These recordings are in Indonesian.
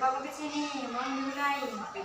Bapak ke sini, mau mulai. Oke.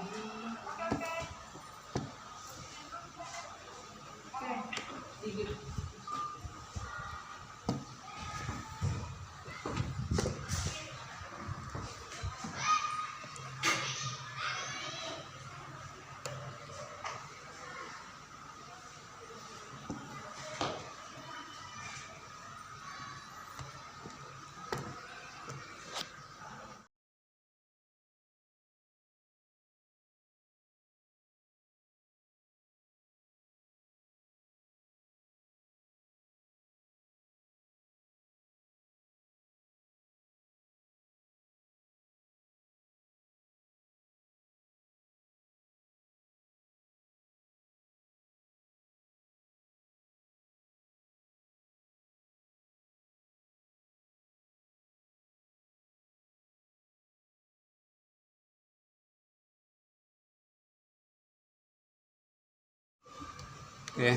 Oke,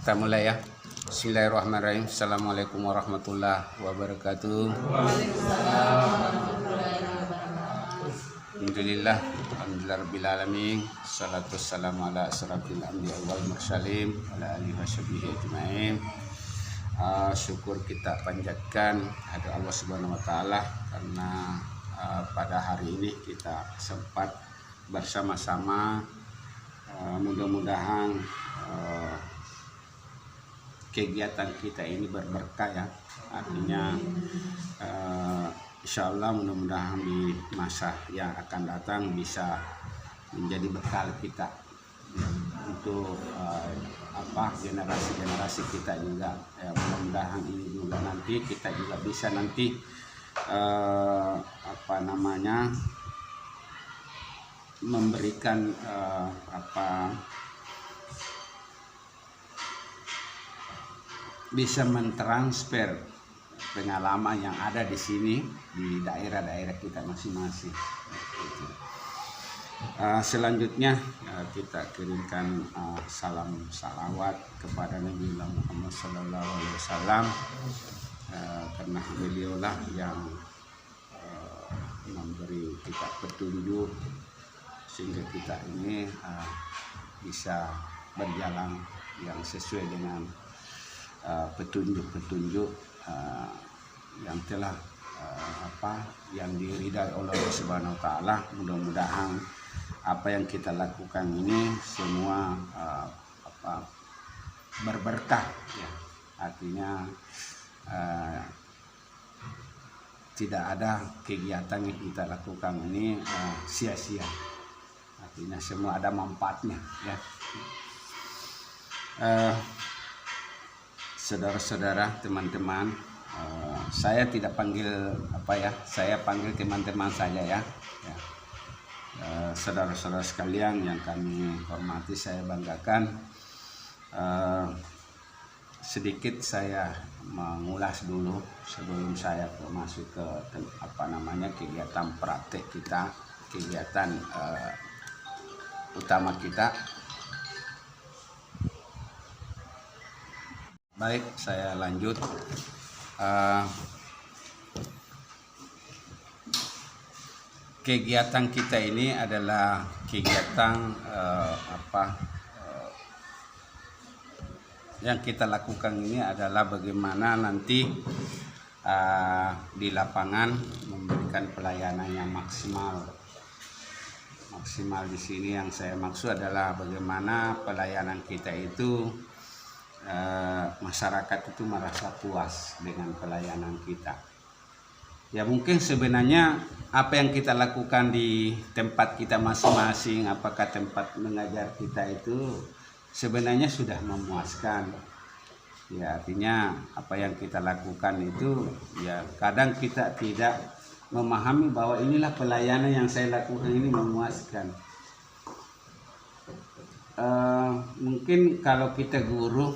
kita mulai ya. Bismillahirrahmanirrahim. Assalamualaikum warahmatullahi wabarakatuh. Alhamdulillah, alhamdulillah alamin. Salatu wassalamu ala asrafil anbiya wal mursalin ala alihi washabihi ajmain. Syukur kita panjatkan kepada Allah Subhanahu wa taala karena pada hari ini kita sempat bersama-sama. Mudah-mudahan kegiatan kita ini berberkah ya, artinya insya Allah mudah-mudahan di masa yang akan datang bisa menjadi bekal kita untuk generasi-generasi kita juga ya, mudah-mudahan ini juga nanti kita juga bisa nanti memberikan bisa mentransfer pengalaman yang ada di sini di daerah-daerah kita masing-masing. Selanjutnya kita kirimkan salam salawat kepada Nabi Muhammad SAW karena beliaulah yang memberi kita petunjuk sehingga kita ini bisa berjalan yang sesuai dengan petunjuk-petunjuk yang telah yang diridai oleh Allah Subhanahu wa taala. Mudah-mudahan apa yang kita lakukan ini semua berberkah ya. Artinya tidak ada kegiatan yang kita lakukan ini sia-sia. Artinya semua ada manfaatnya ya. Saudara-saudara, teman-teman, saya tidak panggil saya panggil teman-teman saja ya. Saudara-saudara sekalian yang kami hormati, saya banggakan. Sedikit saya mengulas dulu sebelum saya masuk ke kegiatan praktek kita, kegiatan utama kita. Baik, saya lanjut. Kegiatan kita ini adalah kegiatan yang kita lakukan ini adalah bagaimana nanti di lapangan memberikan pelayanan yang maksimal. Maksimal di sini yang saya maksud adalah bagaimana pelayanan kita itu masyarakat itu merasa puas dengan pelayanan kita. Ya mungkin sebenarnya apa yang kita lakukan di tempat kita masing-masing, apakah tempat mengajar kita itu sebenarnya sudah memuaskan. Ya artinya apa yang kita lakukan itu ya kadang kita tidak memahami bahwa inilah pelayanan yang saya lakukan ini memuaskan. Mungkin kalau kita guru,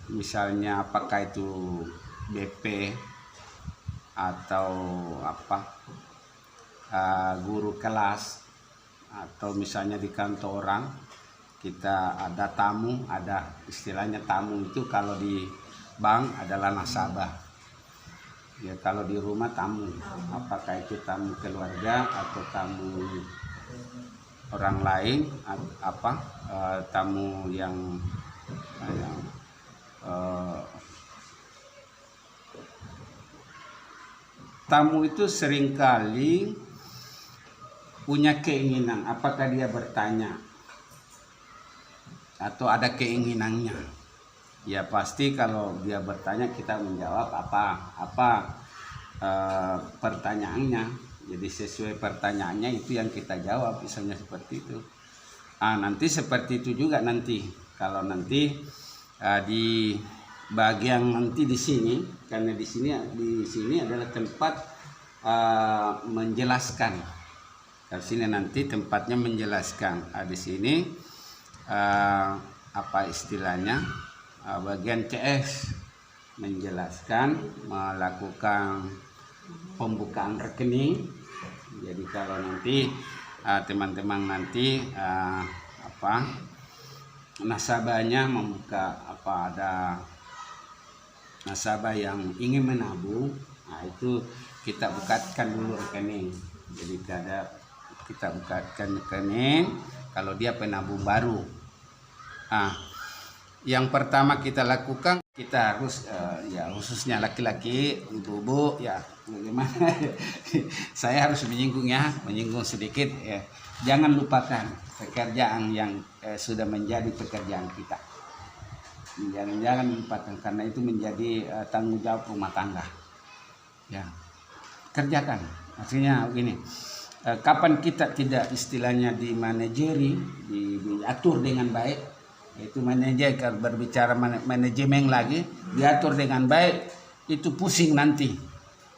misalnya apakah itu BP atau guru kelas, atau misalnya di kantoran kita ada tamu, ada istilahnya tamu itu kalau di bank adalah nasabah. Ya kalau di rumah tamu, apakah itu tamu keluarga atau tamu orang lain, tamu yang tamu itu seringkali punya keinginan, apakah dia bertanya atau ada keinginannya. Ya pasti kalau dia bertanya kita menjawab apa pertanyaannya. Jadi sesuai pertanyaannya itu yang kita jawab, misalnya seperti itu. Nanti seperti itu juga nanti kalau nanti di bagian nanti di sini, karena di sini adalah tempat menjelaskan. Di sini nanti tempatnya menjelaskan. Di sini apa istilahnya? Bagian CS menjelaskan, melakukan pembukaan rekening. Jadi kalau nanti teman-teman nanti nasabahnya membuka ada nasabah yang ingin menabung, itu kita bukakan dulu rekening. Jadi kita bukakan rekening kalau dia penabung baru. Yang pertama kita lakukan, kita harus ya khususnya laki-laki, ibu-ibu ya bagaimana saya harus menyinggung sedikit ya. Jangan lupakan pekerjaan yang sudah menjadi pekerjaan kita. Jangan lupakan, karena itu menjadi tanggung jawab rumah tangga. Ya, kerjakan. Maksudnya begini, kapan kita tidak istilahnya dimanajeri, diatur dengan baik. Itu manajer, kalau berbicara manajemen lagi, diatur dengan baik, itu pusing nanti.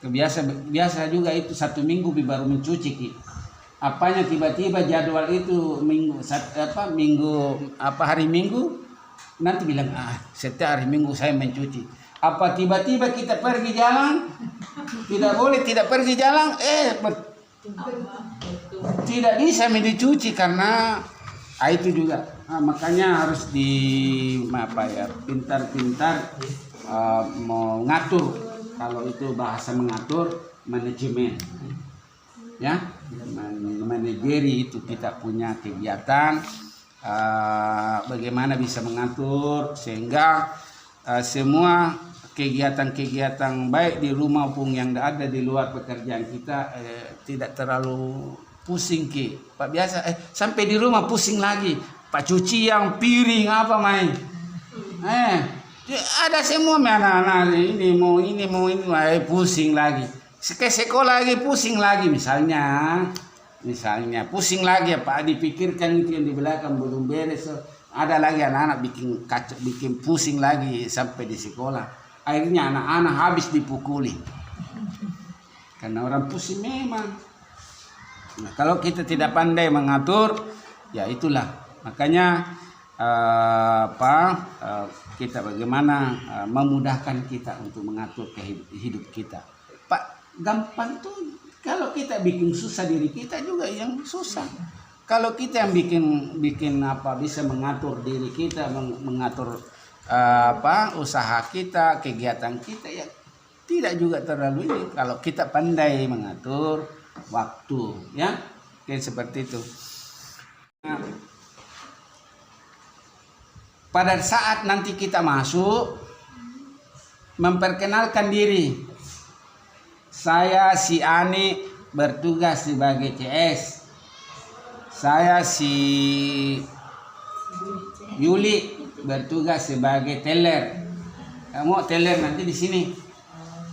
Biasa juga itu 1 minggu baru mencuci. Apanya tiba-tiba jadwal itu hari Minggu nanti bilang setiap hari Minggu saya mencuci. Apa tiba-tiba kita pergi jalan, tidak boleh tidak pergi jalan, tidak bisa dicuci karena itu juga. Makanya harus pintar-pintar mengatur. Kalau itu bahasa mengatur, manajemen. Ya, manajeri itu kita punya kegiatan, bagaimana bisa mengatur sehingga semua kegiatan-kegiatan baik di rumah maupun yang ada di luar pekerjaan kita tidak terlalu pusing Pak. Biasa sampai di rumah pusing lagi. Pak cuci yang piring apa main. Ada semua anak-anak ini mau pusing lagi. Ke sekolah lagi pusing lagi misalnya pusing lagi Pak, dipikirkan itu yang di belakang belum beres. Ada lagi anak-anak bikin pusing lagi sampai di sekolah. Akhirnya anak-anak habis dipukuli. Karena orang pusing memang. Nah, kalau kita tidak pandai mengatur, ya itulah. Makanya kita bagaimana memudahkan kita untuk mengatur hidup kita. Pak, gampang tuh. Kalau kita bikin susah diri kita juga yang susah. Kalau kita yang bikin bisa mengatur diri kita, mengatur usaha kita, kegiatan kita, ya tidak juga terlalu ini. Kalau kita pandai mengatur waktu, ya kayak seperti itu. Nah, pada saat nanti kita masuk, memperkenalkan diri. Saya si Ani bertugas sebagai CS. Saya si Yuli bertugas sebagai teller. Kamu teller nanti di sini.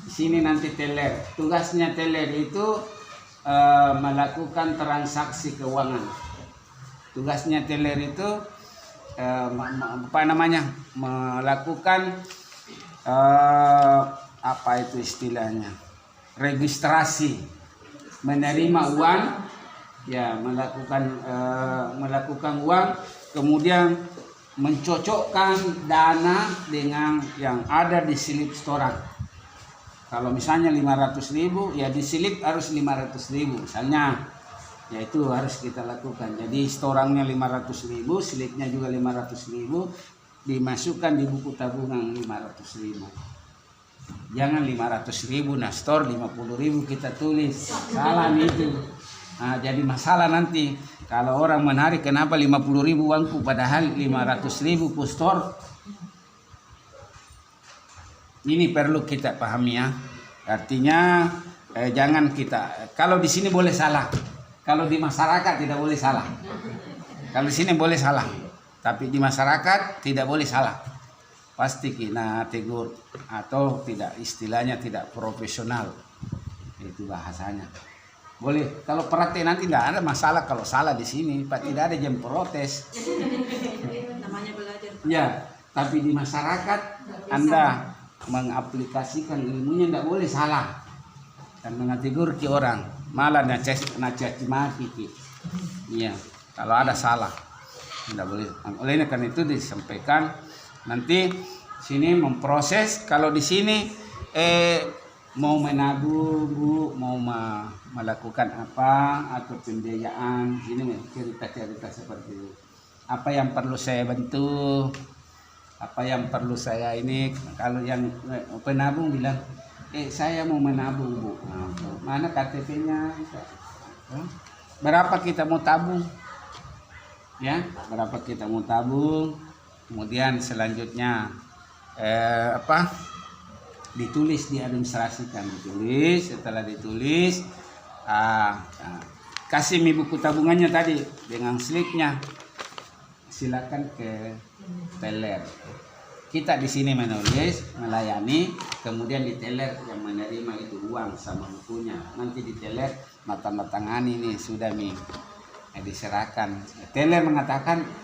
Di sini nanti teller. Tugasnya teller itu melakukan transaksi keuangan. Tugasnya teller itu melakukan itu istilahnya, registrasi, menerima uang, ya melakukan uang, kemudian mencocokkan dana dengan yang ada di slip setoran. Kalau misalnya 500.000, ya di slip harus 500.000 misalnya. Ya itu harus kita lakukan. Jadi setorannya 500.000, slipnya juga 500.000, dimasukkan di buku tabungan 500.000. Jangan 500.000 nah store 50.000 kita tulis, salah nih itu. Nah, jadi masalah nanti kalau orang menarik kenapa 50.000 uangku padahal 500.000 ku store. Ini perlu kita pahami ya. Artinya jangan kita, kalau di sini boleh salah, kalau di masyarakat tidak boleh salah. Kalau di sini boleh salah, tapi di masyarakat tidak boleh salah. Pasti kita tegur atau tidak, istilahnya tidak profesional. Itu bahasanya. Boleh, kalau praktek nanti tidak ada masalah kalau salah di sini, Pak, tidak ada jam protes. Namanya belajar. Ya, tapi di masyarakat Anda mengaplikasikan ilmunya tidak boleh salah dan mengategur ke orang, malah nacaci maki ki. Iya, kalau ada salah tidak boleh. Oleh karena itu disampaikan nanti sini memproses. Kalau di sini mau menabung Bu, mau melakukan apa atau pembiayaan, ini cerita-cerita seperti itu. Apa yang perlu saya bantu? Apa yang perlu saya ini? Kalau yang penabung bilang, saya mau menabung Bu. Nah, mana KTP-nya? Berapa kita mau tabung? Ya, berapa kita mau tabung? Kemudian selanjutnya ditulis, diadministrasikan, ditulis. Setelah ditulis, kasih buku tabungannya tadi dengan slipnya. Silakan ke teller. Kita di sini menulis, melayani, kemudian di teller yang menerima itu uang sama bukunya. Nanti di teller tanda tangani nih sudah diserahkan. Teller mengatakan